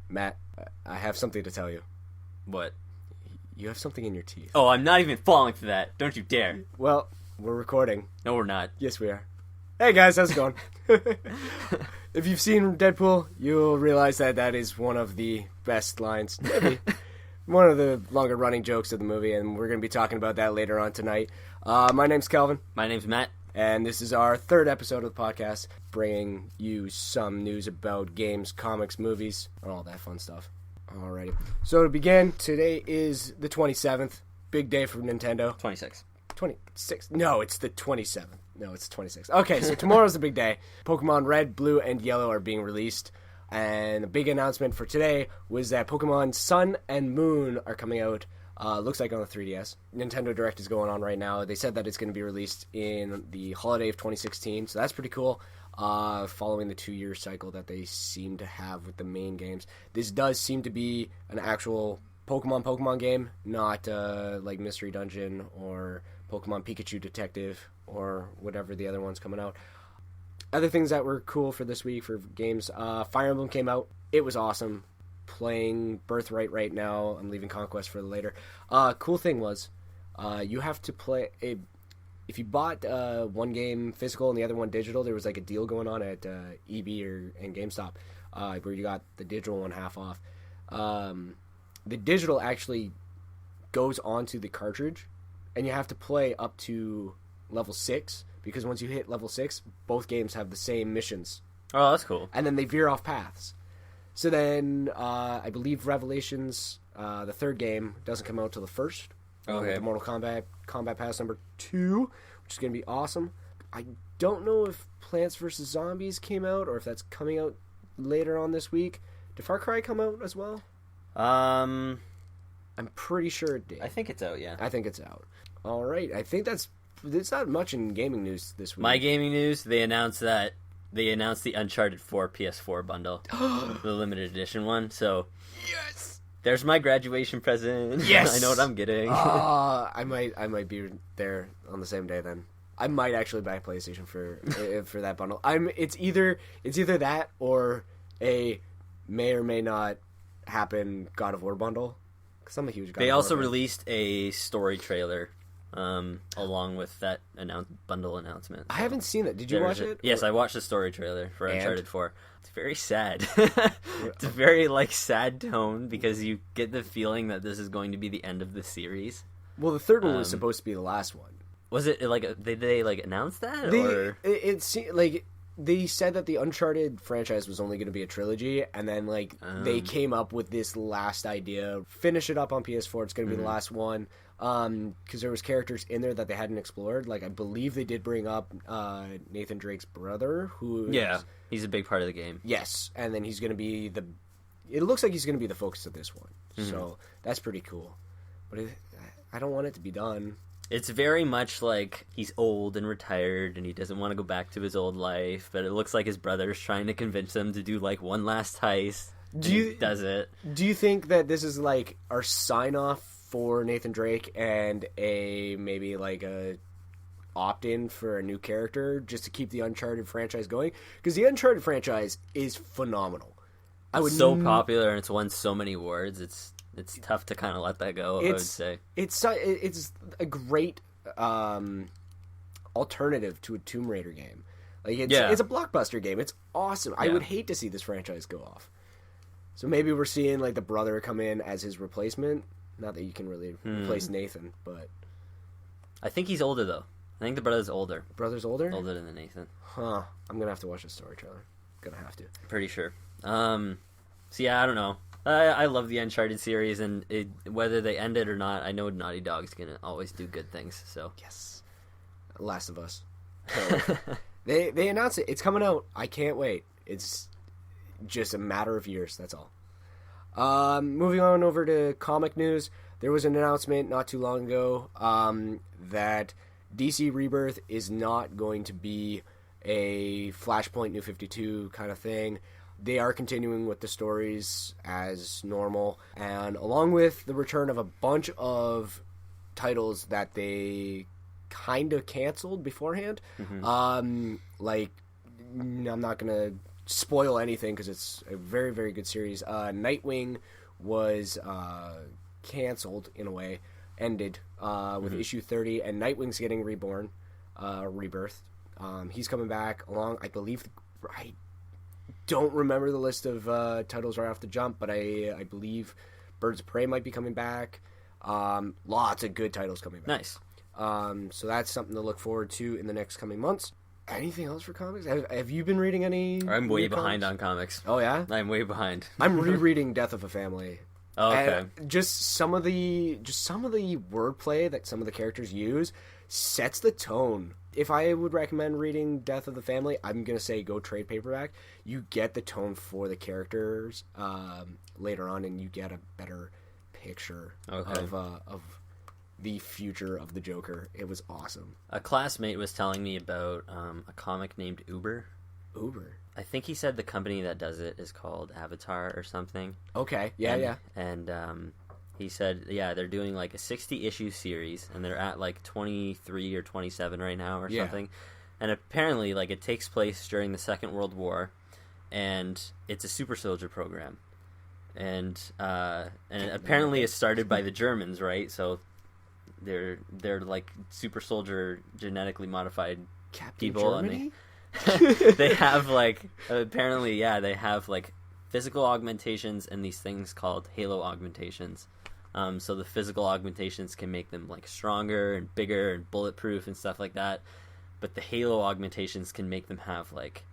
Matt, I have something to tell you. What? You have something in your teeth. Oh, I'm not even falling for that. Don't you dare. Well, we're recording. No, we're not. Yes, we are. Hey guys, how's it going? If you've seen Deadpool, you'll realize that is one of the best lines. Maybe one of the longer running jokes of the movie, and we're going to be talking about that later on tonight. My name's Kelvin. My name's Matt. And this is our third episode of the podcast, bringing you some news about games, comics, movies, and all that fun stuff. Alrighty. So to begin, today is the 27th. Big day for Nintendo. 26. 26. No, it's the 27th. No, it's 26. Okay, so tomorrow's the big day. Pokemon Red, Blue, and Yellow are being released. And the big announcement for today was that Pokemon Sun and Moon are coming out. Looks like on the 3DS. Nintendo Direct is going on right now. They said that it's going to be released in the holiday of 2016, so that's pretty cool. Following the 2-year cycle that they seem to have with the main games. This does seem to be an actual Pokemon game, not like Mystery Dungeon or Pokemon Pikachu Detective or whatever the other one's coming out. Other things that were cool for this week for games, Fire Emblem came out. It was awesome. Playing Birthright right now. I'm leaving Conquest for later. Cool thing was, you have to play if you bought one game physical and the other one digital, there was like a deal going on at EB and GameStop where you got the digital one half off. The digital actually goes onto the cartridge, and you have to play up to level 6, because once you hit level 6, both games have the same missions. Oh, that's cool. And then they veer off paths. So then, I believe Revelations, the third game, doesn't come out till the 1st. Okay. The Mortal Kombat Pass number 2, which is going to be awesome. I don't know if Plants vs. Zombies came out, or if that's coming out later on this week. Did Far Cry come out as well? I'm pretty sure it did. I think it's out, yeah. I think it's out. All right. I think there's not much in gaming news this week. My gaming news, they announced the Uncharted 4 PS4 bundle. The limited edition one. So, Yes! There's my graduation present. Yes! I know what I'm getting. I might be there on the same day then. I might actually buy a PlayStation for that bundle. It's either that or a may or may not happen God of War bundle, because I'm a huge God of War. They also fan. released a story trailer along with that bundle announcement. I haven't seen it. Did you watch it? Yes, I watched the story trailer for Uncharted 4. It's very sad. It's a very sad tone, because you get the feeling that this is going to be the end of the series. Well, the third one was supposed to be the last one. Was it did they announce that? They said that the Uncharted franchise was only going to be a trilogy, and then they came up with this last idea. Finish it up on PS4. It's going to be the last one, because there was characters in there that they hadn't explored. I believe they did bring up Nathan Drake's brother, who he's a big part of the game. Yes, and then he's going to be it looks like he's going to be the focus of this one. So that's pretty cool. But I don't want it to be done. It's very much like he's old and retired, and he doesn't want to go back to his old life, but it looks like his brother's trying to convince him to do one last heist. Does it? Do you think that this is our sign-off for Nathan Drake, and maybe a opt-in for a new character just to keep the Uncharted franchise going? Because the Uncharted franchise is phenomenal. It's so popular, and it's won so many awards. It's tough to kind of let that go, I would say. It's a great alternative to a Tomb Raider game. It's a blockbuster game. It's awesome. I would hate to see this franchise go off. So maybe we're seeing the brother come in as his replacement. Not that you can really replace Nathan, but I think he's older though. I think the brother's older. Brother's older? Older than Nathan. Huh. I'm gonna have to watch the story trailer. Gonna have to. Pretty sure. So yeah, I don't know. I love the Uncharted series, and whether they end it or not, I know Naughty Dog's gonna always do good things. So yes, Last of Us. They announced it. It's coming out. I can't wait. It's just a matter of years. That's all. Moving on over to comic news, there was an announcement not too long ago that DC Rebirth is not going to be a Flashpoint New 52 kind of thing. They are continuing with the stories as normal, and along with the return of a bunch of titles that they kind of canceled beforehand. I'm not going to spoil anything because it's a very, very good series. Nightwing was canceled in a way, ended with issue 30, and Nightwing's getting reborn, rebirthed. He's coming back along, I believe. I don't remember the list of titles right off the jump, but I believe Birds of Prey might be coming back. Lots of good titles coming back. Nice. So that's something to look forward to in the next coming months. Anything else for comics? Have you been reading any? I'm way behind on comics. Oh yeah, I'm way behind. I'm rereading Death of a Family. Oh, okay. And just some of the wordplay that some of the characters use sets the tone. If I would recommend reading Death of the Family, I'm gonna say go trade paperback. You get the tone for the characters later on, and you get a better picture of the future of the Joker. It was awesome. A classmate was telling me about a comic named Uber. Uber. I think he said the company that does it is called Avatar or something. Okay. Yeah. And he said, they're doing like a 60-issue series, and they're at like 23 or 27 right now or something. And apparently, like, it takes place during the Second World War, and it's a super soldier program. And apparently it started by the Germans, right? So they're like super soldier genetically modified Captain people. Germany? And they have like apparently they have like physical augmentations and these things called halo augmentations. So the physical augmentations can make them like stronger and bigger and bulletproof and stuff like that, but the halo augmentations can make them have like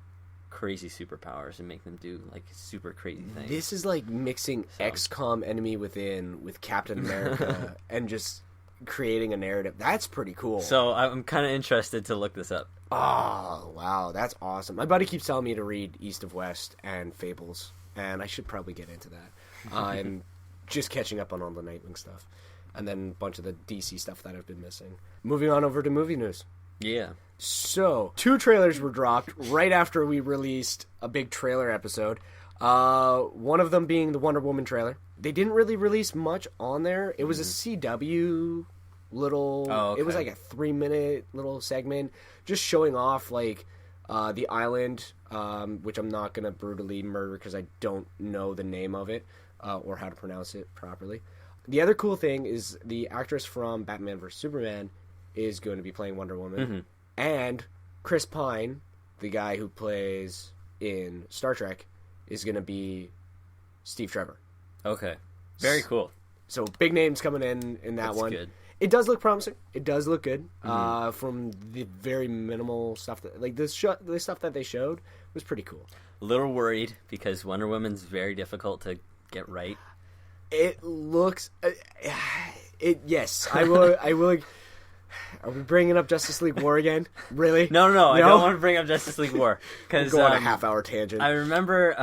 crazy superpowers and make them do like super crazy things. This is like mixing XCOM Enemy Within with Captain America and just creating a narrative. That's pretty cool. So I'm kind of interested to look this up. Oh, wow. That's awesome. My buddy keeps telling me to read East of West and Fables, and I should probably get into that. I'm just catching up on all the Nightwing stuff, and then a bunch of the DC stuff that I've been missing. Moving on over to movie news. Yeah. So, 2 trailers were dropped right after we released a big trailer episode. One of them being the Wonder Woman trailer. They didn't really release much on there. It was a CW little... Oh, okay. It was like a 3-minute little segment just showing off like the island, which I'm not going to brutally murder because I don't know the name of it or how to pronounce it properly. The other cool thing is the actress from Batman vs. Superman is going to be playing Wonder Woman. Mm-hmm. And Chris Pine, the guy who plays in Star Trek, is going to be Steve Trevor. Okay. Very cool. So big names coming in that That's one. Good. It does look promising. It does look good. From the very minimal stuff that, like the stuff that they showed was pretty cool. A little worried because Wonder Woman's very difficult to get right. It looks. Yes, I will. I will. Are we bringing up Justice League War again? Really? No. I don't want to bring up Justice League War because go on a half-hour tangent. I remember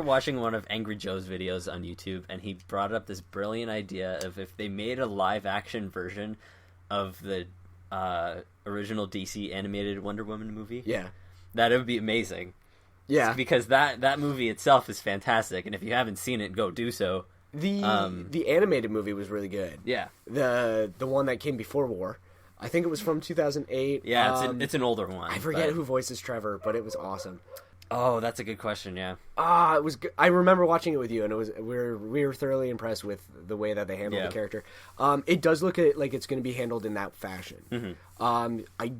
watching one of Angry Joe's videos on YouTube, and he brought up this brilliant idea of if they made a live-action version of the original DC animated Wonder Woman movie. Yeah, that would be amazing. Yeah, because that movie itself is fantastic, and if you haven't seen it, go do so. The animated movie was really good. Yeah, the one that came before War, I think it was from 2008. Yeah, it's an older one. I forget who voices Trevor, but it was awesome. Oh, that's a good question. Yeah. It was good. I remember watching it with you, and we were thoroughly impressed with the way that they handled the character. It does look like it's going to be handled in that fashion. Mm-hmm. I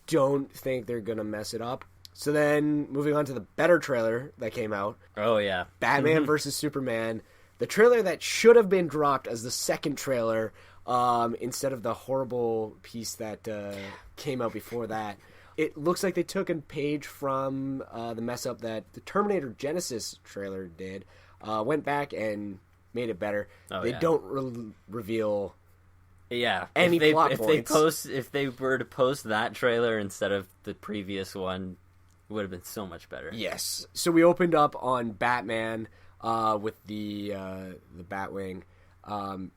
don't think they're going to mess it up. So then, moving on to the better trailer that came out. Oh yeah, Batman versus Superman. The trailer that should have been dropped as the second trailer instead of the horrible piece that came out before that. It looks like they took a page from the mess up that the Terminator Genesis trailer did. Went back and made it better. They don't reveal any plot points. If they were to post that trailer instead of the previous one, it would have been so much better. Yes. So we opened up on Batman with the Batwing, and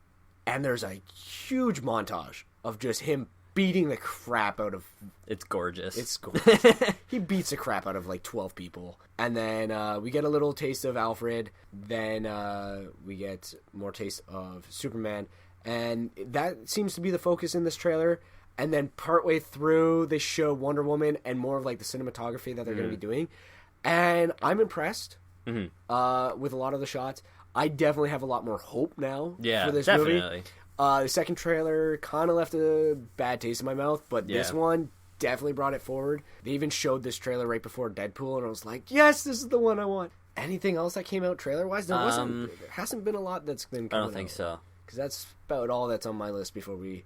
there's a huge montage of just him beating the crap out of... It's gorgeous. It's gorgeous. He beats the crap out of like 12 people. And then we get a little taste of Alfred. Then we get more taste of Superman. And that seems to be the focus in this trailer. And then partway through, they show Wonder Woman and more of like the cinematography that they're going to be doing. And I'm impressed Mm-hmm. with a lot of the shots. I definitely have a lot more hope now for this definitely. movie. The second trailer kind of left a bad taste in my mouth, but this one definitely brought it forward. They even showed this trailer right before Deadpool, and I was like, yes, this is the one I want. Anything else that came out trailer-wise? There hasn't been a lot that's been coming out. I don't think so. Because that's about all that's on my list before we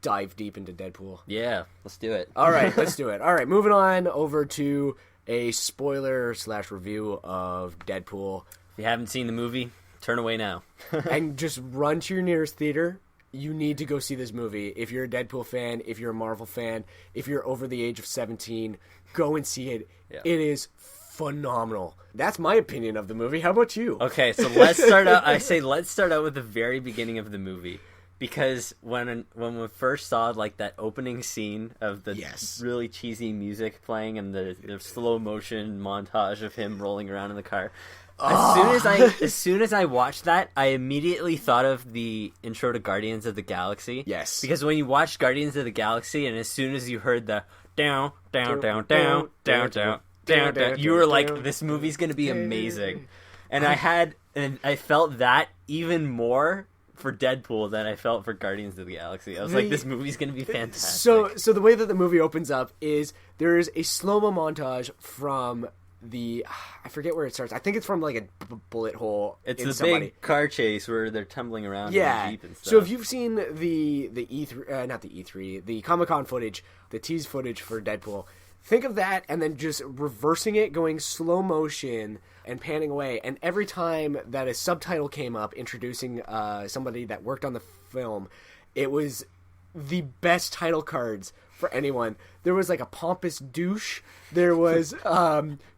dive deep into Deadpool. Yeah, let's do it. All right, let's do it. All right, moving on over to a spoiler/review of Deadpool. If you haven't seen the movie, turn away now. And just run to your nearest theater. You need to go see this movie. If you're a Deadpool fan, if you're a Marvel fan, if you're over the age of 17, go and see it. Yeah. It is phenomenal. That's my opinion of the movie. How about you? Okay, so let's start out. Let's start out with the very beginning of the movie, because when we first saw like that opening scene of the really cheesy music playing and the slow motion montage of him rolling around in the car. As soon as I watched that, I immediately thought of the intro to Guardians of the Galaxy. Yes. Because when you watch Guardians of the Galaxy, and as soon as you heard the down, down, down, down, down, down, down, down, you were like, this movie's gonna be amazing. And I felt that even more for Deadpool than I felt for Guardians of the Galaxy. I was like, this movie's gonna be fantastic. So the way that the movie opens up is there is a slow-mo montage from I forget where it starts. I think it's from like a bullet hole. It's the big car chase where they're tumbling around in the Jeep and stuff. So if you've seen the E3, not the E3, the Comic-Con footage, the tease footage for Deadpool, think of that and then just reversing it, going slow motion and panning away. And every time that a subtitle came up introducing somebody that worked on the film, it was the best title cards for anyone. There was like a pompous douche. There was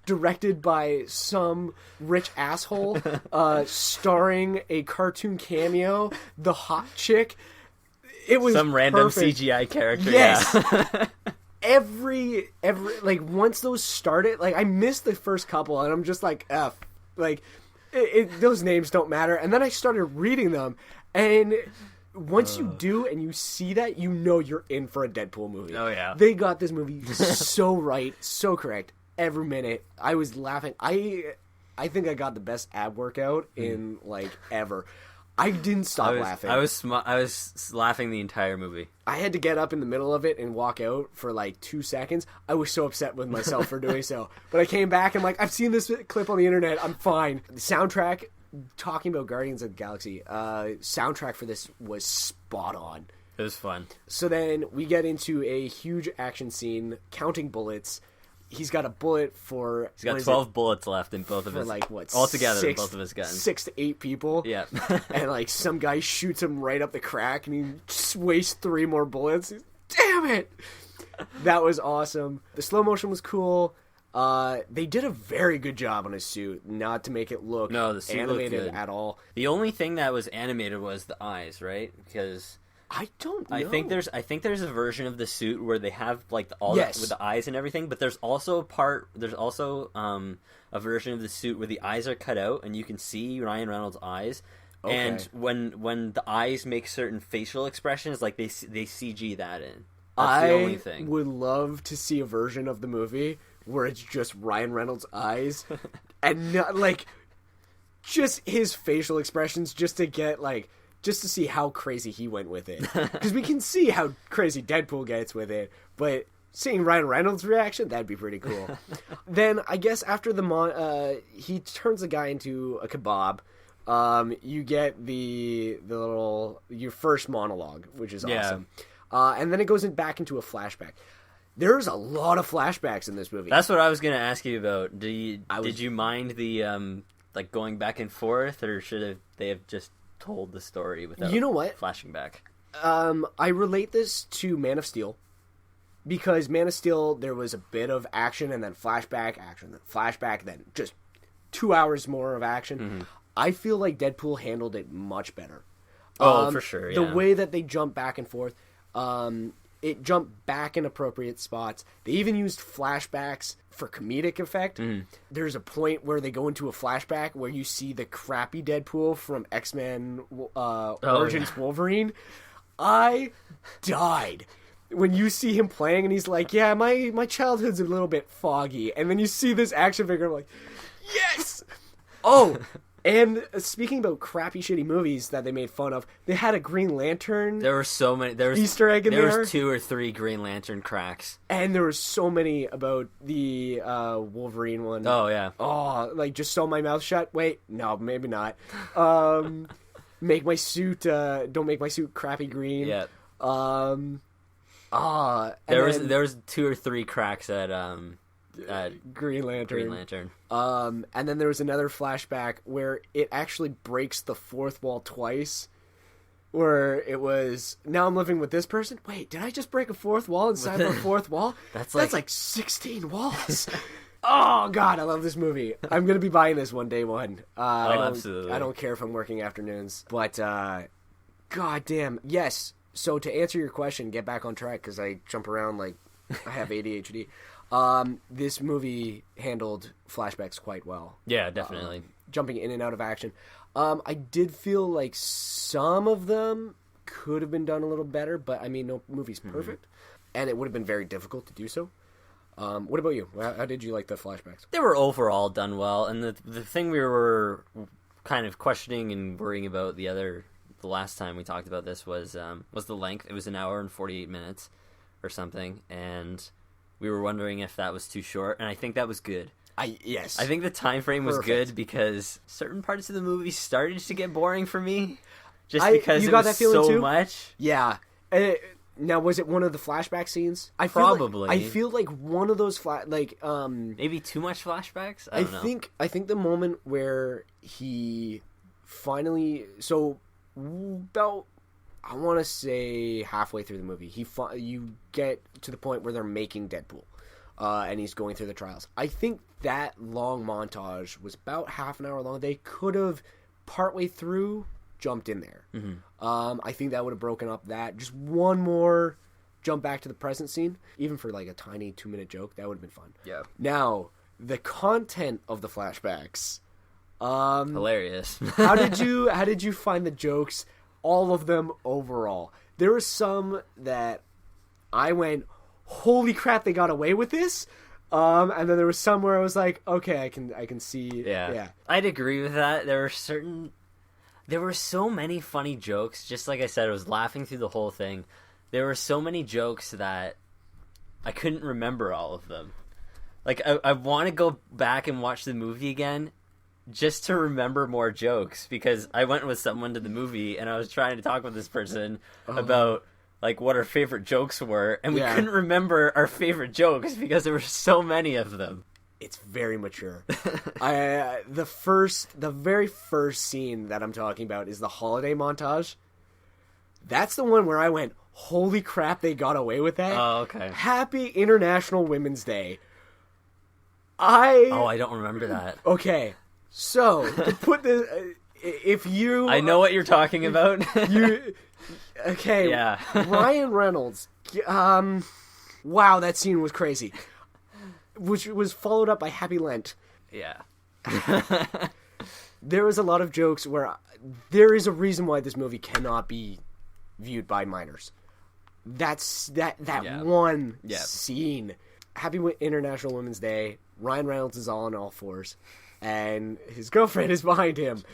directed by some rich asshole, starring a cartoon cameo, the hot chick. It was some random perfect. CGI character. Yes. Yeah. every like once those started, like I missed the first couple, and I'm just like F. Like those names don't matter. And then I started reading them, and once you do and you see that, you know you're in for a Deadpool movie. Oh, yeah. They got this movie so right, so correct. Every minute. I was laughing. I think I got the best ab workout in, like, ever. I didn't stop laughing. I was laughing the entire movie. I had to get up in the middle of it and walk out for, like, 2 seconds. I was so upset with myself for doing so. But I came back and, like, I've seen this clip on the internet. I'm fine. The soundtrack... Talking about Guardians of the Galaxy, soundtrack for this was spot on. It was fun. So then we get into a huge action scene, counting bullets. He's got a bullet for... He's got 12 bullets left in both of his... like, what? Altogether in both of his guns. 6 to 8 people. Yeah. And, like, some guy shoots him right up the crack, and he just wastes 3 more bullets. Damn it! That was awesome. The slow motion was cool. They did a very good job on his suit, not to make it look the suit animated looked good at all. The only thing that was animated was the eyes, right? Because I don't know. I think there's a version of the suit where they have like with the eyes and everything, but there's also a version of the suit where the eyes are cut out and you can see Ryan Reynolds' eyes. Okay. And when the eyes make certain facial expressions, like they CG that in. That's the only thing. I would love to see a version of the movie where it's just Ryan Reynolds' eyes and not, like, just his facial expressions just to see how crazy he went with it. Because we can see how crazy Deadpool gets with it, but seeing Ryan Reynolds' reaction, that'd be pretty cool. Then, I guess after he turns the guy into a kebab, you get your first monologue, which is awesome. And then it goes back into a flashback. There's a lot of flashbacks in this movie. That's what I was going to ask you about. Did you mind the like going back and forth, or they have just told the story without flashing back? I relate this to Man of Steel, because Man of Steel, there was a bit of action and then flashback, action, then flashback, then just 2 hours more of action. Mm-hmm. I feel like Deadpool handled it much better. For sure, yeah. The way that they jump back and forth, it jumped back in appropriate spots. They even used flashbacks for comedic effect. Mm. There's a point where they go into a flashback where you see the crappy Deadpool from X-Men Origins Wolverine. I died. when you see him playing and he's like, yeah, my childhood's a little bit foggy, and then you see this action figure, I'm like, yes. Oh, and speaking about crappy, shitty movies that they made fun of, they had a Green Lantern. There were so many. There was Easter egg in there. There was 2 or 3 Green Lantern cracks, and there were so many about the Wolverine one. Oh yeah. Oh, like just sew my mouth shut. Wait, no, maybe not. Make my suit. Don't make my suit crappy green. Yeah. There was 2 or 3 cracks at Green Lantern. Green Lantern. And then there was another flashback where it actually breaks the fourth wall twice. Where it was, now I'm living with this person. Wait, did I just break a fourth wall inside of a fourth wall? That's like 16 walls. Oh God, I love this movie. I'm gonna be buying this one day one. Absolutely. I don't care if I'm working afternoons, but God damn, yes. So to answer your question, get back on track because I jump around like I have ADHD. This movie handled flashbacks quite well. Yeah, definitely. Jumping in and out of action. I did feel like some of them could have been done a little better, but I mean, no movie's perfect, and it would have been very difficult to do so. What about you? How did you like the flashbacks? They were overall done well, and the thing we were kind of questioning and worrying about the last time we talked about this was the length. It was 1 hour and 48 minutes or something, and we were wondering if that was too short, and I think that was good. Yes. I think the time frame was good because certain parts of the movie started to get boring for me, just because you it got was that feeling so too? much. Yeah. Now, was it one of the flashback scenes? Probably. I feel like one of those maybe too much flashbacks. I don't know. I think the moment where he finally, so about, I want to say halfway through the movie, you get to the point where they're making Deadpool, and he's going through the trials. I think that long montage was about half an hour long. They could have partway through jumped in there. I think that would have broken up that. Just one more jump back to the present scene, even for like a tiny 2-minute joke, that would have been fun. Yeah. Now, the content of the flashbacks. Hilarious. how did you find the jokes? All of them overall. There were some that I went, holy crap, they got away with this. And then there was some where I was like, okay, I can see. Yeah. I'd agree with that. There were so many funny jokes. Just like I said, I was laughing through the whole thing. There were so many jokes that I couldn't remember all of them. Like, I want to go back and watch the movie again just to remember more jokes, because I went with someone to the movie and I was trying to talk with this person about like what our favorite jokes were, and we couldn't remember our favorite jokes because there were so many of them. It's very mature. The very first scene that I'm talking about is the holiday montage. That's the one where I went, holy crap, they got away with that. Oh, okay. Happy International Women's Day. I don't remember that. Okay, so to put this, if you, I know what you're talking about. Okay, yeah. Ryan Reynolds. Wow, that scene was crazy. Which was followed up by Happy Lent. Yeah. There was a lot of jokes where there is a reason why this movie cannot be viewed by minors. That's that one scene. Happy International Women's Day. Ryan Reynolds is all on all fours, and his girlfriend is behind him.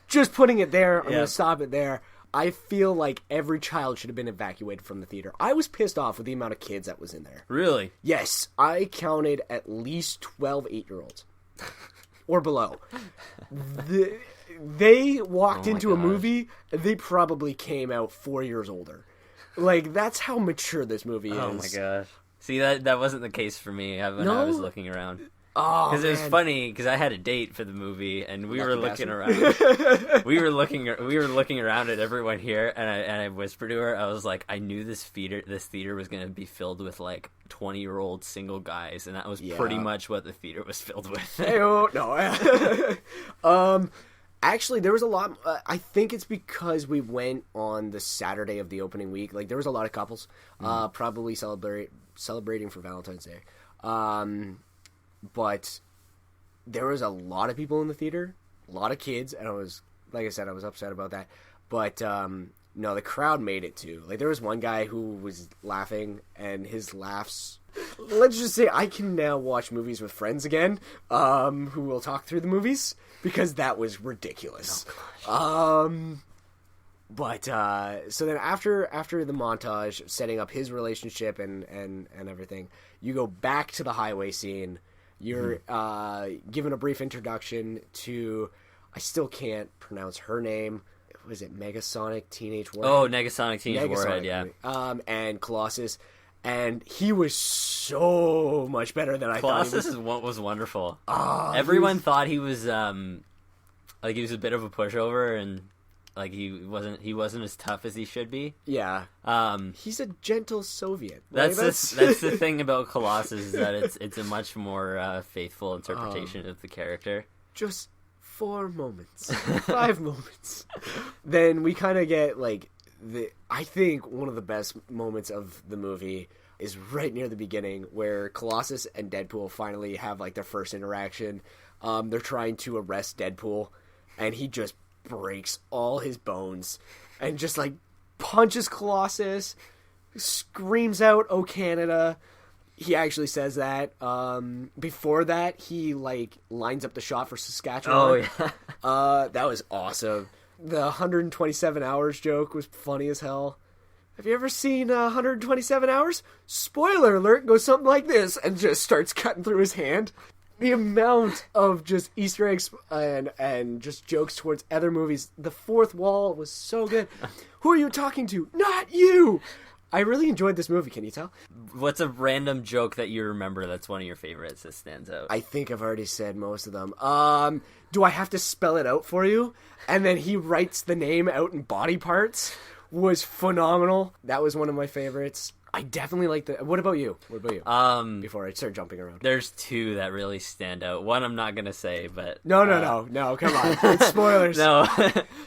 Just putting it there. I'm going to stop it there. I feel like every child should have been evacuated from the theater. I was pissed off with the amount of kids that was in there. Really? Yes. I counted at least 12 8-year-olds. Or below. They walked into a movie, they probably came out 4 years older. Like, that's how mature this movie is. Oh my gosh. See, that wasn't the case for me when I was looking around. Oh, because it was funny because I had a date for the movie and we were looking around. we were looking around at everyone here, and I whispered to her. I was like, I knew this theater was going to be filled with like 20-year-old single guys, and that was pretty much what the theater was filled with. No. Actually, there was a lot. I think it's because we went on the Saturday of the opening week. Like, there was a lot of couples, probably celebrating for Valentine's Day. But there was a lot of people in the theater, a lot of kids, and I was, like I said, I was upset about that. But No, the crowd made it too. Like, there was one guy who was laughing, and his laughs... Let's just say I can now watch movies with friends again, who will talk through the movies, because that was ridiculous. Oh, but, so then after the montage, setting up his relationship and everything, you go back to the highway scene. You're given a brief introduction to... I still can't pronounce her name. Was it Megasonic Teenage Warhead? Oh, Negasonic Teenage Warhead, yeah. And Colossus. And he was so much better than I thought he was. Colossus was wonderful. Everyone thought he was like he was a bit of a pushover and like he wasn't as tough as he should be. Yeah. He's a gentle Soviet. That's the thing about Colossus is that it's a much more faithful interpretation of the character. Just 4 moments, 5 moments. Then we kind of get like I think one of the best moments of the movie is right near the beginning where Colossus and Deadpool finally have like their first interaction. They're trying to arrest Deadpool, and he just breaks all his bones and just like punches Colossus, screams out, "Oh, Canada." He actually says that. Before that, he like lines up the shot for Saskatchewan. Oh yeah. That was awesome. The 127 hours joke was funny as hell. Have you ever seen 127 hours? Spoiler alert, goes something like this and just starts cutting through his hand. The amount of just Easter eggs and just jokes towards other movies. The fourth wall was so good. Who are you talking to? Not you! I really enjoyed this movie, can you tell? What's a random joke that you remember that's one of your favorites that stands out? I think I've already said most of them. Do I have to spell it out for you? And then he writes the name out in body parts. Was phenomenal. That was one of my favorites. I definitely like the... What about you? Before I start jumping around. There's 2 that really stand out. One I'm not going to say, but... No, come on. It's spoilers. No,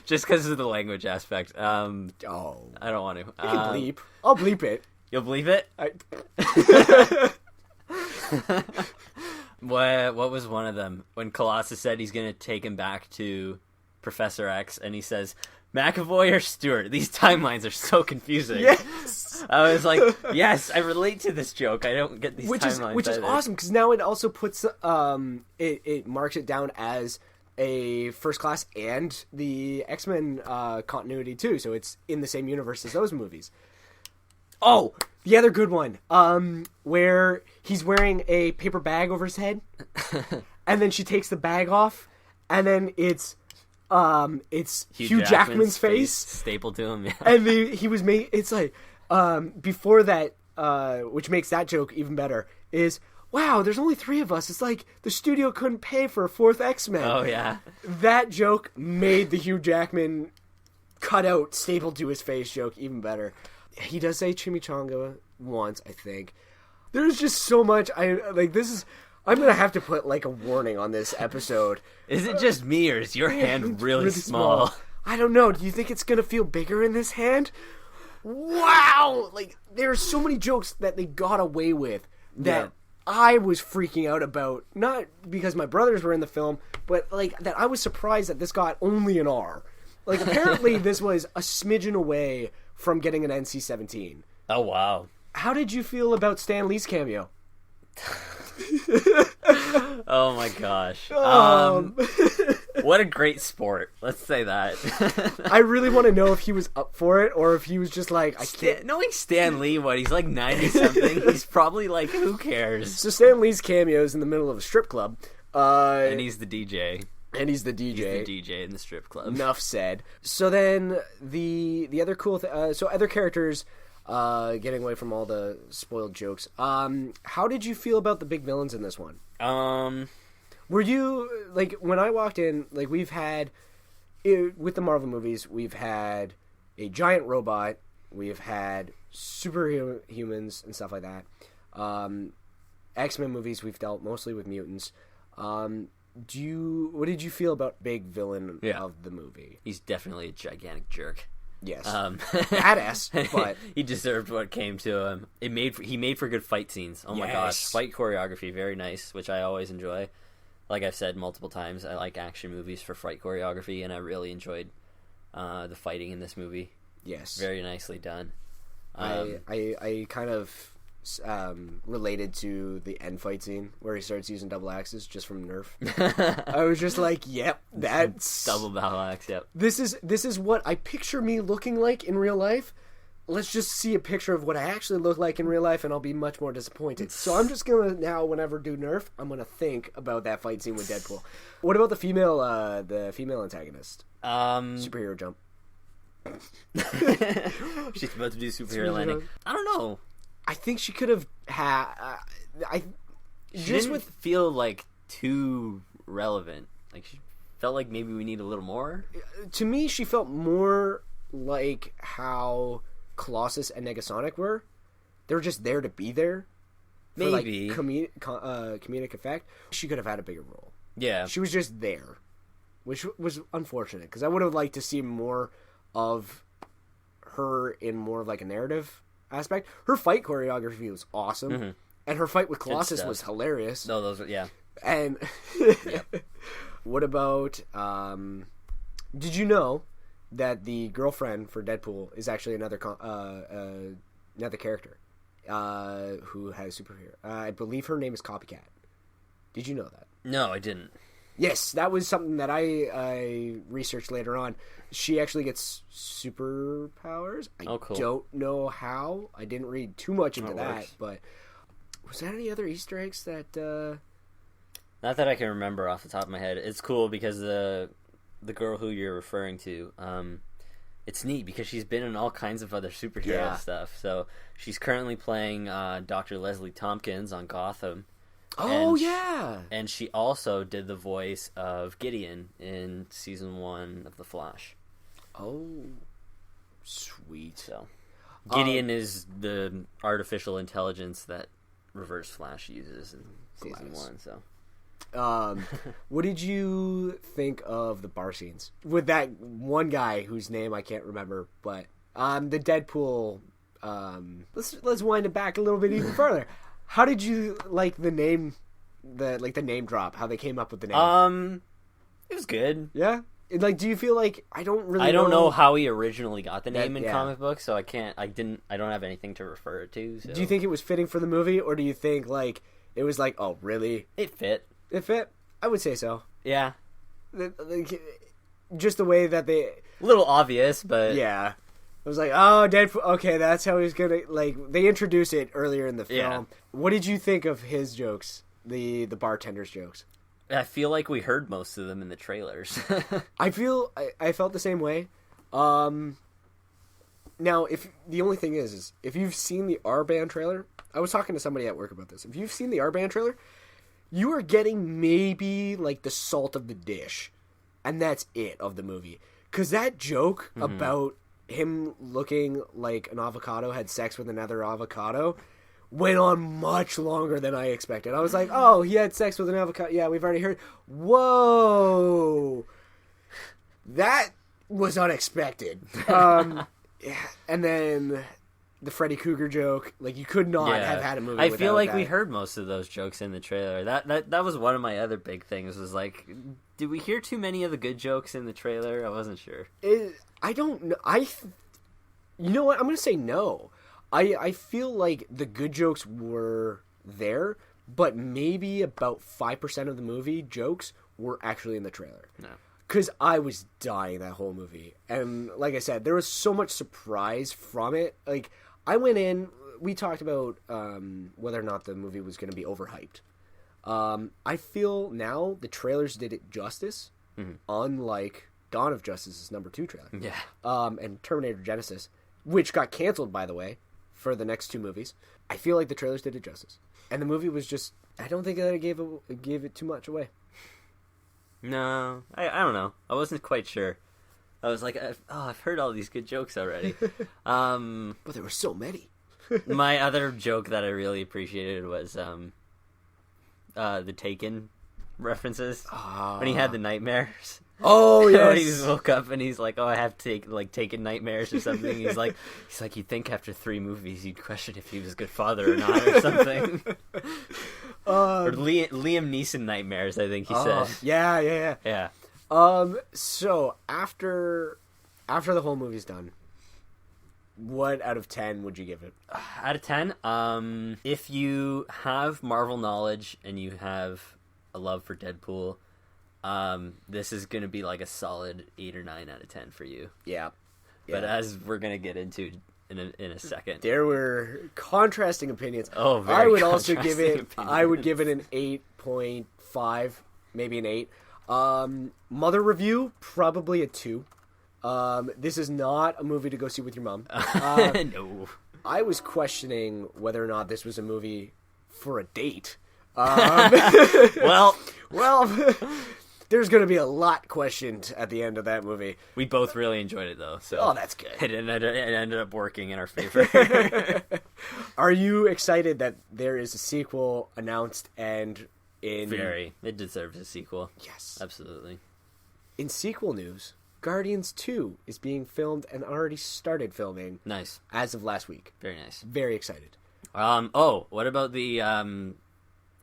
just because of the language aspect. I don't want to. You can bleep. I'll bleep it. You'll bleep it? What was one of them? When Colossus said he's going to take him back to Professor X, and he says... McAvoy or Stewart? These timelines are so confusing. Yes! I was like, yes, I relate to this joke. I don't get these timelines. Which is awesome, because now it also puts, it marks it down as a First Class and the X-Men continuity, too, so it's in the same universe as those movies. Oh, the other good one, where he's wearing a paper bag over his head, and then she takes the bag off, and then it's Hugh Jackman's face stapled to him, yeah. And he was made. It's like before that, which makes that joke even better. Is wow, there's only 3 of us. It's like the studio couldn't pay for a 4th X-Men. Oh yeah, that joke made the Hugh Jackman cutout stapled to his face joke even better. He does say chimichanga once, I think. There's just so much. I'm going to have to put, like, a warning on this episode. Is it just me, or is your hand really small? I don't know. Do you think it's going to feel bigger in this hand? Wow! Like, there are so many jokes that they got away with that I was freaking out about. Not because my brothers were in the film, but, like, that I was surprised that this got only an R. Like, apparently this was a smidgen away from getting an NC-17. Oh, wow. How did you feel about Stan Lee's cameo? Oh my gosh. What a great sport. Let's say that. I really want to know if he was up for it or if he was just like, I can't. Knowing Stan Lee, he's like 90 something, he's probably like, who cares? So Stan Lee's cameo is in the middle of a strip club. And he's the DJ. He's the DJ in the strip club. Enough said. So then the other cool so other characters, getting away from all the spoiled jokes. How did you feel about the big villains in this one? Were you, like, when I walked in, like, we've had, with the Marvel movies, we've had a giant robot, we've had superhumans and stuff like that. X-Men movies, we've dealt mostly with mutants. What did you feel about big villain of the movie? He's definitely a gigantic jerk. Yes. Badass, but he deserved what came to him. He made for good fight scenes. Oh my gosh. Fight choreography, very nice, which I always enjoy. Like I've said multiple times, I like action movies for fight choreography, and I really enjoyed the fighting in this movie. Yes. Very nicely done. I kind of related to the end fight scene where he starts using double axes just from Nerf. I was just like, yep, that's double battle axe. Yep. This is what I picture me looking like in real life. Let's just see a picture of what I actually look like in real life, and I'll be much more disappointed. So I'm just gonna now, whenever do Nerf, I'm gonna think about that fight scene with Deadpool. What about the female antagonist? Superhero jump. She's about to do superhero landing. I don't know. I think she could have had. She didn't feel like too relevant. Like she felt like maybe we need a little more. To me, she felt more like how Colossus and Negasonic were. They were just there to be there. For maybe comedic effect. She could have had a bigger role. Yeah, she was just there, which was unfortunate because I would have liked to see more of her in more of like a narrative aspect. Her fight choreography was awesome, and her fight with Colossus was hilarious. No, those were And what about? Did you know that the girlfriend for Deadpool is actually another character who has superhero? I believe her name is Copycat. Did you know that? No, I didn't. Yes, that was something that I researched later on. She actually gets superpowers. I don't know how. I didn't read too much into that, but was there any other Easter eggs that... Not that I can remember off the top of my head. It's cool because the girl who you're referring to, it's neat because she's been in all kinds of other superhero stuff. So she's currently playing Dr. Leslie Tompkins on Gotham. Oh, yeah! And she also did the voice of Gideon in Season 1 of The Flash. Oh, sweet. So Gideon is the artificial intelligence that Reverse Flash uses in Season 1, so... what did you think of the bar scenes with that one guy whose name I can't remember, but the Deadpool? Let's wind it back a little bit even further. How did you like the name, the name drop? How they came up with the name? It was good. Yeah. Like, do you feel like I don't know how he originally got the name in comic books, so I don't have anything to refer it to. So. Do you think it was fitting for the movie, or do you think like it was like, oh, really? It fit. It fit? I would say so. Yeah. Just the way that they... A little obvious, but... Yeah. I was like, oh, Deadpool. Okay, that's how he's gonna... Like, they introduced it earlier in the film. Yeah. What did you think of his jokes? The bartender's jokes? I feel like we heard most of them in the trailers. I felt the same way. Now, if the only thing is if you've seen the R-Band trailer... I was talking to somebody at work about this. If you've seen the R-Band trailer... You are getting maybe like the salt of the dish, and that's it of the movie. Because that joke about him looking like an avocado had sex with another avocado went on much longer than I expected. I was like, oh, he had sex with an avocado. Yeah, we've already heard. Whoa. That was unexpected. And then... the Freddy Krueger joke, like you could not have had a movie. I feel like that. we heard most of those jokes in the trailer. That was one of my other big things. Was like, did we hear too many of the good jokes in the trailer? I wasn't sure. I don't know. You know what? I'm gonna say no. I feel like the good jokes were there, but maybe about 5% of the movie jokes were actually in the trailer. No. Because I was dying that whole movie. And like I said, there was so much surprise from it. Like, I went in, we talked about whether or not the movie was going to be overhyped. I feel now the trailers did it justice, unlike Dawn of Justice's number 2 trailer. Yeah. And Terminator Genesis, which got canceled, by the way, for the next 2 movies. I feel like the trailers did it justice. And the movie was just, I don't think that it gave it too much away. No, I don't know. I wasn't quite sure. I was like, I've heard all these good jokes already. But there were so many. My other joke that I really appreciated was the Taken references. When he had the nightmares. Oh, yes. When he woke up and he's like, oh, I have Taken nightmares or something. He's like, you'd think after 3 movies you'd question if he was a good father or not or something. Or Liam Neeson nightmares, I think he said. Yeah. So after the whole movie's done, what out of 10 would you give it? Out of 10, if you have Marvel knowledge and you have a love for Deadpool, this is going to be like a solid 8 or 9 out of 10 for you. Yeah. But as we're going to get into in a second. There were contrasting opinions. Oh, very I would also give it opinions. I would give it an 8.5, maybe an 8. Mother review, probably a 2. This is not a movie to go see with your mom. No. I was questioning whether or not this was a movie for a date. Well, there's going to be a lot questioned at the end of that movie. we both really enjoyed it, though. So Oh, that's good. it ended up working in our favor. Are you excited that there is a sequel announced and in... Very. It deserves a sequel. Yes. Absolutely. In sequel news, Guardians 2 is being filmed and already started filming Nice. as of last week. Very nice. Very excited. What about the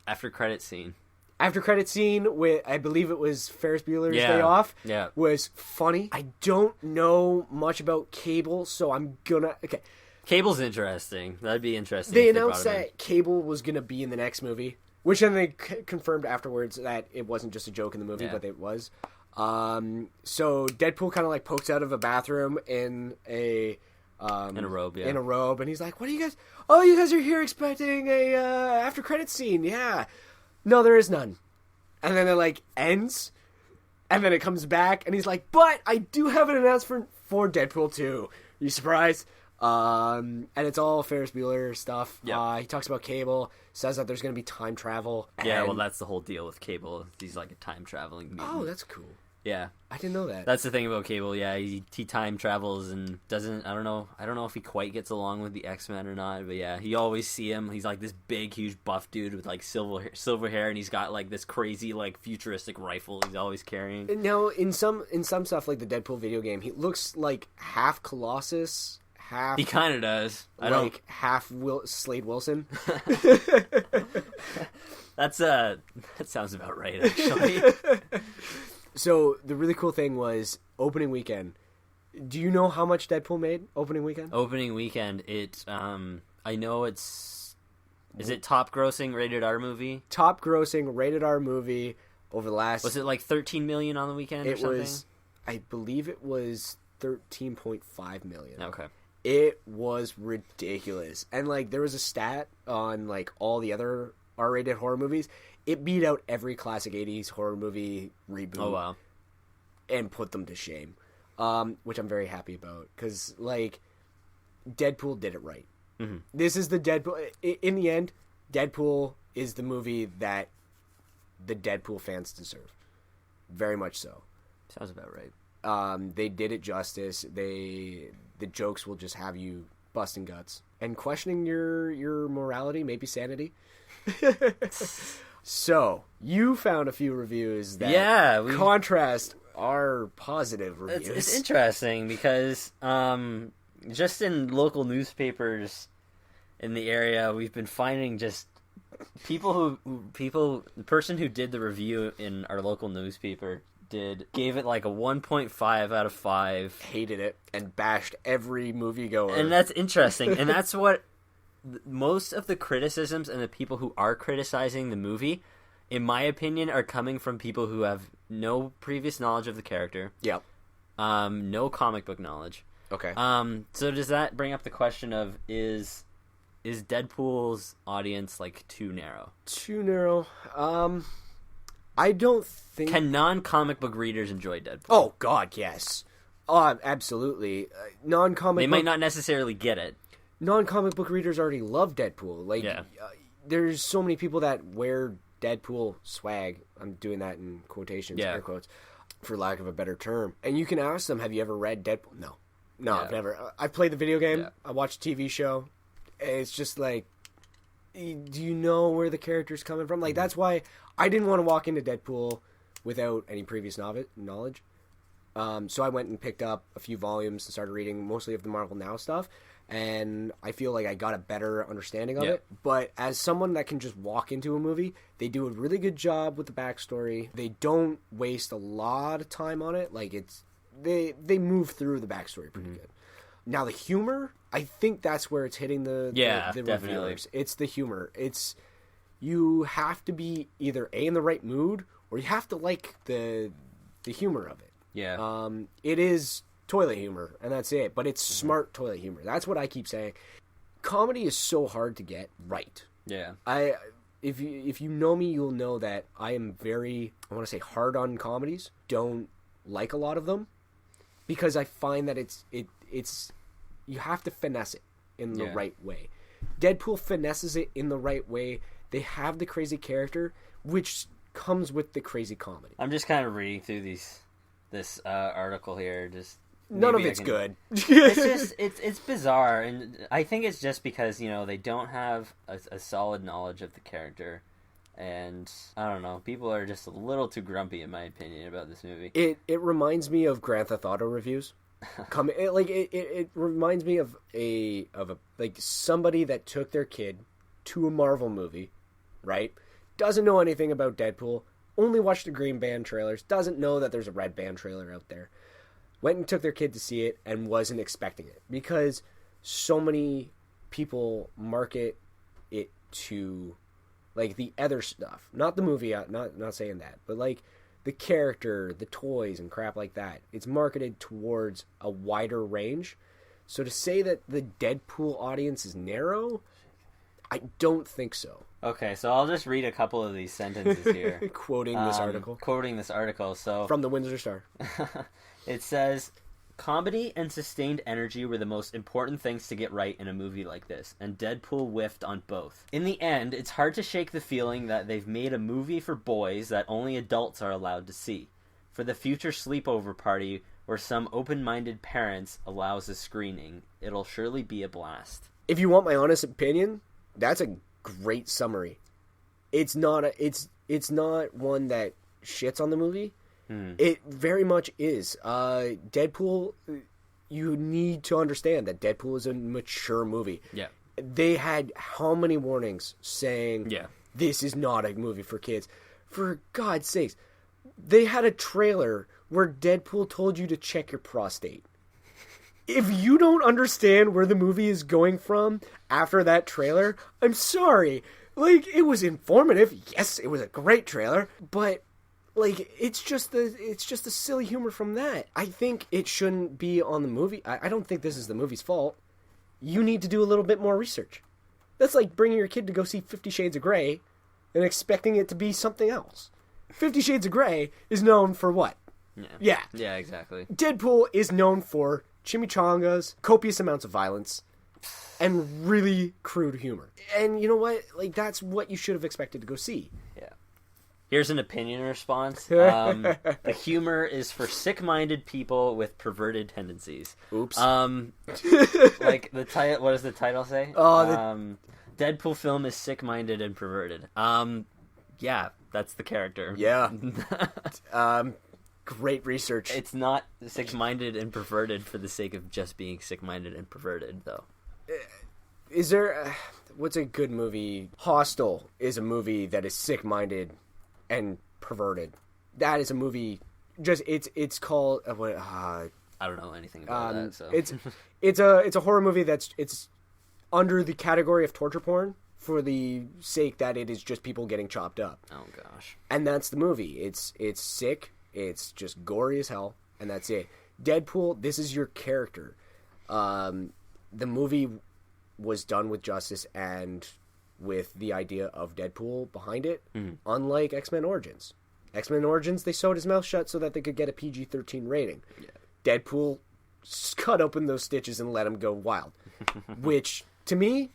after credit scene? After credit scene with, I believe it was Ferris Bueller's Yeah. Day Off, Yeah. was funny. I don't know much about Cable, so I'm gonna... Okay. Cable's interesting. That'd be interesting. They if brought announced him in. that Cable was gonna be in the next movie, which then they confirmed afterwards that it wasn't just a joke in the movie, Yeah. but it was. So Deadpool kind of like pokes out of a bathroom in a robe, yeah. in a robe, and he's like, "What are you guys? Oh, you guys are here expecting a after credit scene? Yeah, no, there is none." And then it like ends, and then it comes back, and he's like, "But I do have an announcement for Deadpool 2. You surprised?" And it's all Ferris Bueller stuff. Yeah. He talks about Cable, says that there's going to be time travel. Yeah, well, and- that's the whole deal with Cable. He's like a time traveling mutant. Oh, that's cool. Yeah, I didn't know that. that's the thing about Cable. Yeah, he time travels and doesn't. I don't know if he quite gets along with the X-Men or not. But yeah, you always see him. He's like this big, huge, buff dude with like silver hair, and he's got like this crazy, like futuristic rifle he's always carrying. Now, in some stuff like the Deadpool video game, he looks like half Colossus, half He kind of does. half Slade Wilson. That sounds about right, actually. So the really cool thing was opening weekend. Do you know how much Deadpool made opening weekend? Opening weekend, I know it's. Is it top grossing rated R movie? Top grossing rated R movie over the last. Was it like 13 million on the weekend or It something? was, I believe it was 13.5 million. Okay. It was ridiculous. And like there was a stat on like all the other R-rated horror movies. It beat out every classic 80s horror movie reboot. Oh wow. And put them to shame. Which I'm very happy about cuz like Deadpool did it right. Mm-hmm. This is the Deadpool in the end, Deadpool is the movie that the Deadpool fans deserve. Very much so. Sounds about right. They did it justice. The jokes will just have you busting guts and questioning your morality, maybe sanity. So you found a few reviews that contrast our positive reviews. It's interesting because just in local newspapers in the area, we've been finding just the person who did the review in our local newspaper gave it like a 1.5 out of 5. Hated it and bashed every moviegoer. And that's interesting. And that's what most of the criticisms and the people who are criticizing the movie, in my opinion, are coming from people who have no previous knowledge of the character. Yep. No comic book knowledge. Okay. So does that bring up the question of is Deadpool's audience like too narrow? Too narrow. I don't think. Can non-comic book readers enjoy Deadpool? Oh God, yes. Absolutely. Non-comic. They might not necessarily get it. Non-comic book readers already love Deadpool. Like, there's so many people that wear Deadpool swag. I'm doing that in quotations, air quotes, for lack of a better term. And you can ask them, "Have you ever read Deadpool?" No, I've never. I've played the video game. I watched a TV show. It's just like, do you know where the character's coming from? Like, that's why I didn't want to walk into Deadpool without any previous knowledge. So I went and picked up a few volumes and started reading mostly of the Marvel Now stuff. And I feel like I got a better understanding of it. But as someone that can just walk into a movie, they do a really good job with the backstory. They don't waste a lot of time on it. Like, they move through the backstory pretty good. Now the humor, I think that's where it's hitting the reviewers. It's the humor. You have to be either in the right mood or you have to like the humor of it. Yeah. It is toilet humor, and that's it. But it's smart toilet humor. That's what I keep saying. Comedy is so hard to get right. Yeah. If you know me, you'll know that I am very, I want to say, hard on comedies. Don't like a lot of them because I find that it's you have to finesse it in the right way. Deadpool finesses it in the right way. They have the crazy character, which comes with the crazy comedy. I'm just kind of reading through this article here. Just none of it's good. it's bizarre, and I think it's just because they don't have a solid knowledge of the character, and I don't know. People are just a little too grumpy, in my opinion, about this movie. It reminds me of Grand Theft Auto reviews. It reminds me of a somebody that took their kid to a Marvel movie, right? Doesn't know anything about Deadpool, only watched the Green Band trailers, doesn't know that there's a Red Band trailer out there. Went and took their kid to see it and wasn't expecting it because so many people market it to the other stuff, not the movie. Not saying that, but the character, the toys, and crap like that. It's marketed towards a wider range. So to say that the Deadpool audience is narrow, I don't think so. Okay, so I'll just read a couple of these sentences here. Quoting this article. So from the Windsor Star. It says, comedy and sustained energy were the most important things to get right in a movie like this, and Deadpool whiffed on both. In the end, it's hard to shake the feeling that they've made a movie for boys that only adults are allowed to see. For the future sleepover party where some open-minded parents allows a screening, it'll surely be a blast. If you want my honest opinion, that's a great summary. It's not one that shits on the movie. It very much is. Deadpool, you need to understand that Deadpool is a mature movie. Yeah. They had how many warnings saying, this is not a movie for kids? For God's sakes. They had a trailer where Deadpool told you to check your prostate. If you don't understand where the movie is going from after that trailer, I'm sorry. It was informative. Yes, it was a great trailer, but it's just the silly humor from that. I think it shouldn't be on the movie. I don't think this is the movie's fault. You need to do a little bit more research. That's like bringing your kid to go see 50 Shades of Grey and expecting it to be something else. 50 Shades of Grey is known for what? Yeah. Yeah, exactly. Deadpool is known for chimichangas, copious amounts of violence, and really crude humor. And you know what? That's what you should have expected to go see. Yeah. Here's an opinion response. The humor is for sick-minded people with perverted tendencies. Oops. The title. What does the title say? Deadpool film is sick-minded and perverted. Yeah, that's the character. Yeah. Great research. It's not sick-minded and perverted for the sake of just being sick-minded and perverted, though. Is there... what's a good movie? Hostel is a movie that is sick-minded and perverted. That is a movie... It's called... I don't know anything about that, so... It's a horror movie it's under the category of torture porn for the sake that it is just people getting chopped up. Oh, gosh. And that's the movie. It's sick... It's just gory as hell, and that's it. Deadpool, this is your character. The movie was done with justice and with the idea of Deadpool behind it, unlike X-Men Origins. X-Men Origins, they sewed his mouth shut so that they could get a PG-13 rating. Yeah. Deadpool cut open those stitches and let him go wild, which, to me,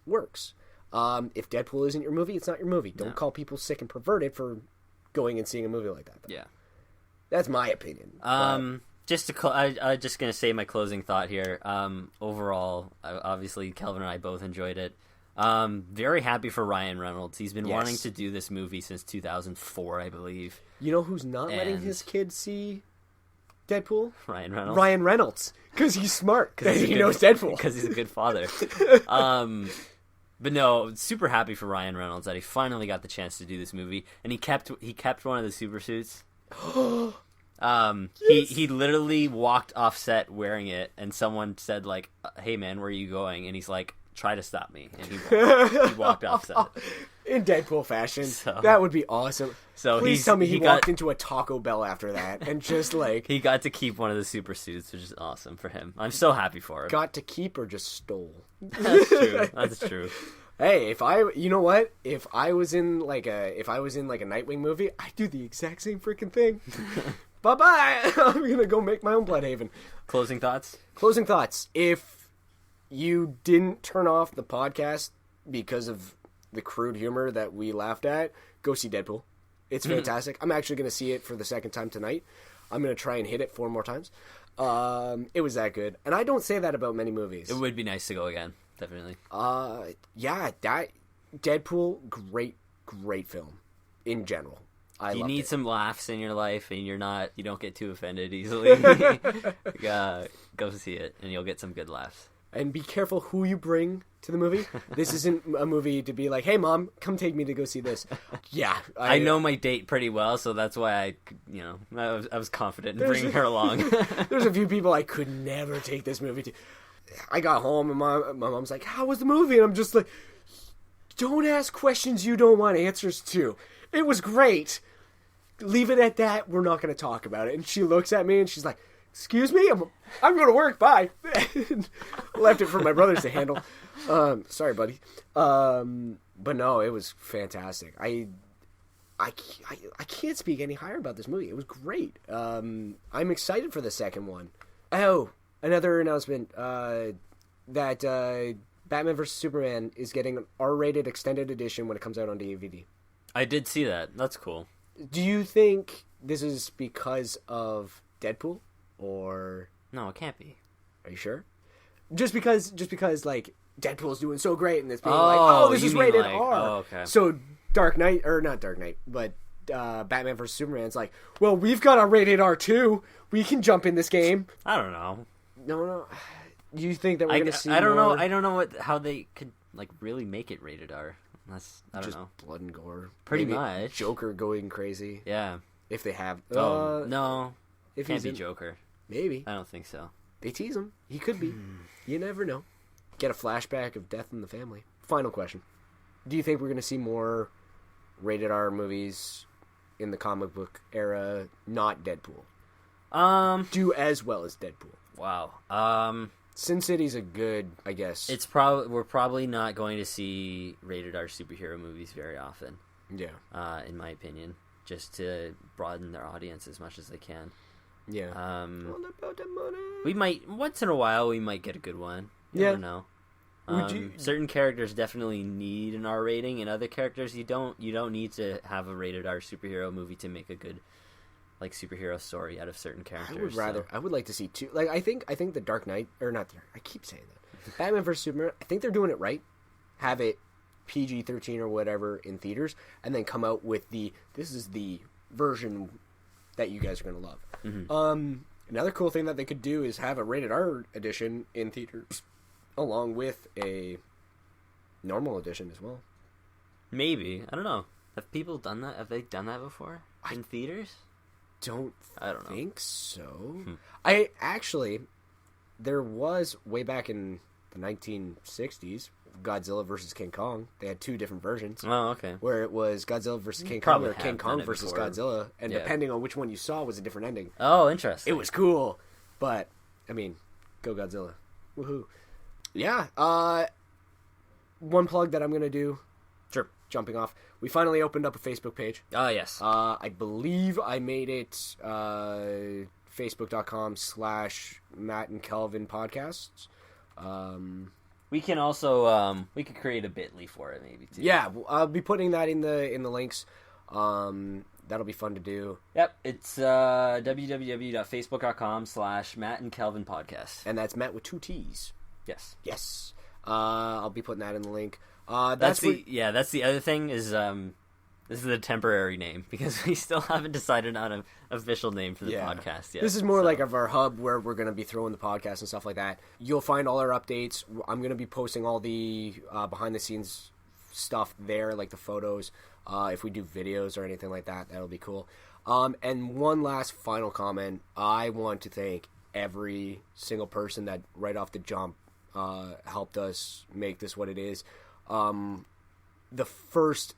works. If Deadpool isn't your movie, it's not your movie. Don't call people sick and perverted for going and seeing a movie like that, though. Yeah. That's my opinion. I'm just gonna say my closing thought here. Overall, obviously, Kelvin and I both enjoyed it. Very happy for Ryan Reynolds. He's been wanting to do this movie since 2004, I believe. You know who's not letting his kid see Deadpool? Ryan Reynolds. Ryan Reynolds, because he's smart. Because he knows Deadpool. Because he's a good father. But no, super happy for Ryan Reynolds that he finally got the chance to do this movie, and he kept one of the super suits. He literally walked off set wearing it, and someone said like, "Hey man, where are you going?" And he's like, "Try to stop me." And he walked off set. In Deadpool fashion. That would be awesome. So please tell me he walked into a Taco Bell after that and just like... He got to keep one of the super suits, which is awesome for him. I'm so happy for him. Got to keep or just stole? That's true. That's true. Hey, you know what? If I was in like a Nightwing movie, I'd do the exact same freaking thing. Bye-bye. I'm going to go make my own Bloodhaven. Closing thoughts? Closing thoughts. If you didn't turn off the podcast because of the crude humor that we laughed at, go see Deadpool. It's fantastic. I'm actually going to see it for the second time tonight. I'm going to try and hit it 4 more times. It was that good. And I don't say that about many movies. It would be nice to go again. Definitely. Yeah, that Deadpool, great film in general. If you need some laughs in your life and you don't get too offended easily, go see it and you'll get some good laughs. And be careful who you bring to the movie. This isn't a movie to be like, hey mom, come take me to go see this. Yeah. I know my date pretty well, so that's why I was confident in bringing her along. There's a few people I could never take this movie to. I got home and my mom's like, how was the movie? And I'm just like, don't ask questions you don't want answers to. It was great. Leave it at that. We're not going to talk about it. And she looks at me and she's like, excuse me? I'm going to work. Bye. Left it for my brothers to handle. Sorry, buddy. But no, it was fantastic. I can't speak any higher about this movie. It was great. I'm excited for the second one. Oh, another announcement that Batman vs. Superman is getting an R-rated extended edition when it comes out on DVD. I did see that. That's cool. Do you think this is because of Deadpool, or no? It can't be. Are you sure? Just because like Deadpool's doing so great, and it's being like, this is rated R. Oh, okay. So not Dark Knight, but Batman vs. Superman's like, well, we've got a rated R too. We can jump in this game. I don't know. No. You think that we're gonna see? I don't know. I don't know how they could like really make it rated R. I don't know. Blood and gore. Pretty Maybe much. Joker going crazy. Yeah. If they have. No. If can't be Joker. Maybe. I don't think so. They tease him. He could be. You never know. Get a flashback of death in the family. Final question. Do you think we're going to see more rated R movies in the comic book era, not Deadpool? Do as well as Deadpool. Wow. Sin City's a good, I guess. We're probably not going to see rated R superhero movies very often. Yeah. In my opinion, just to broaden their audience as much as they can. Yeah. All about the money. We might once in a while we might get a good one. You never know. Certain characters definitely need an R rating, and other characters you don't need to have a rated R superhero movie to make a good like superhero story out of certain characters. I would like to see two. Like I think the Dark Knight, or not. I keep saying that. Batman vs Superman. I think they're doing it right. Have it PG-13 or whatever in theaters, and then come out with this is the version that you guys are gonna love. Mm-hmm. Another cool thing that they could do is have a rated R edition in theaters, along with a normal edition as well. Maybe. I don't know. Have people done that? Have they done that before in theaters? I don't think so. I actually, there was way back in the 1960s, Godzilla versus King Kong. They had 2 different versions. Oh, okay. Where it was Godzilla versus King Kong or King Kong versus Godzilla, and depending on which one you saw was a different ending. Oh, interesting. It was cool, but I mean, go Godzilla. Woohoo. Yeah, one plug that I'm going to do. Sure. Jumping off. We finally opened up a Facebook page. Oh, yes. I believe I made it facebook.com/Matt and Kelvin podcasts. We can also we could create a bit.ly for it maybe too. Yeah, I'll be putting that in the links. That'll be fun to do. Yep, it's www.facebook.com/Matt and Kelvin podcast. And that's Matt with 2 T's. Yes. I'll be putting that in the link. That's the other thing is this is a temporary name because we still haven't decided on an official name for the podcast yet. This is more like of our hub where we're going to be throwing the podcast and stuff like that. You'll find all our updates. I'm going to be posting all the behind the scenes stuff there, like the photos. If we do videos or anything like that, that'll be cool. And one last final comment. I want to thank every single person that right off the jump helped us make this what it is. The first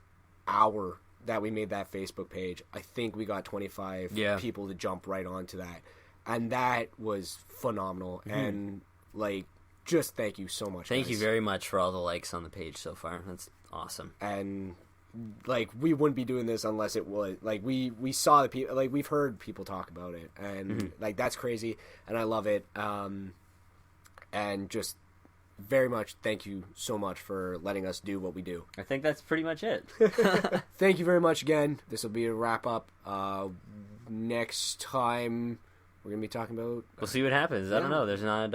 hour that we made that Facebook page, I think we got 25 people to jump right onto that. And that was phenomenal. Mm-hmm. And, like, just thank you so much, Thank you very much for all the likes on the page so far. That's awesome. And, like, we wouldn't be doing this unless it was, like, we saw the people, like, we've heard people talk about it. And, like, that's crazy. And I love it. And just very much thank you so much for letting us do what we do. I think that's pretty much it. Thank you very much again. This will be a wrap up. Next time we're gonna be talking about. We'll see what happens. I don't know. There's not.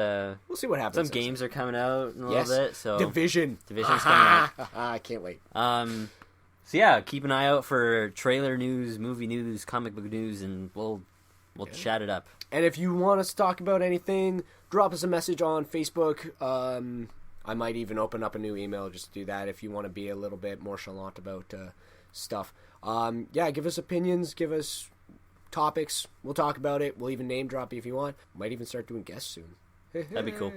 We'll see what happens. Some games are coming out in a little bit. So Division's coming out. I can't wait. So yeah, keep an eye out for trailer news, movie news, comic book news, and we'll chat it up. And if you want us to talk about anything, drop us a message on Facebook. I might even open up a new email just to do that if you want to be a little bit more chalant about stuff. Give us opinions, give us topics. We'll talk about it. We'll even name drop you if you want. Might even start doing guests soon. That'd be cool.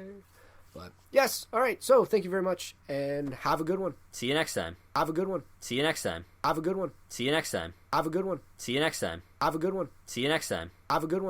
But yes, all right. So thank you very much, and have a good one. See you next time. Have a good one. See you next time. Have a good one. See you next time. Have a good one. See you next time. Have a good one. See you next time. Have a good one.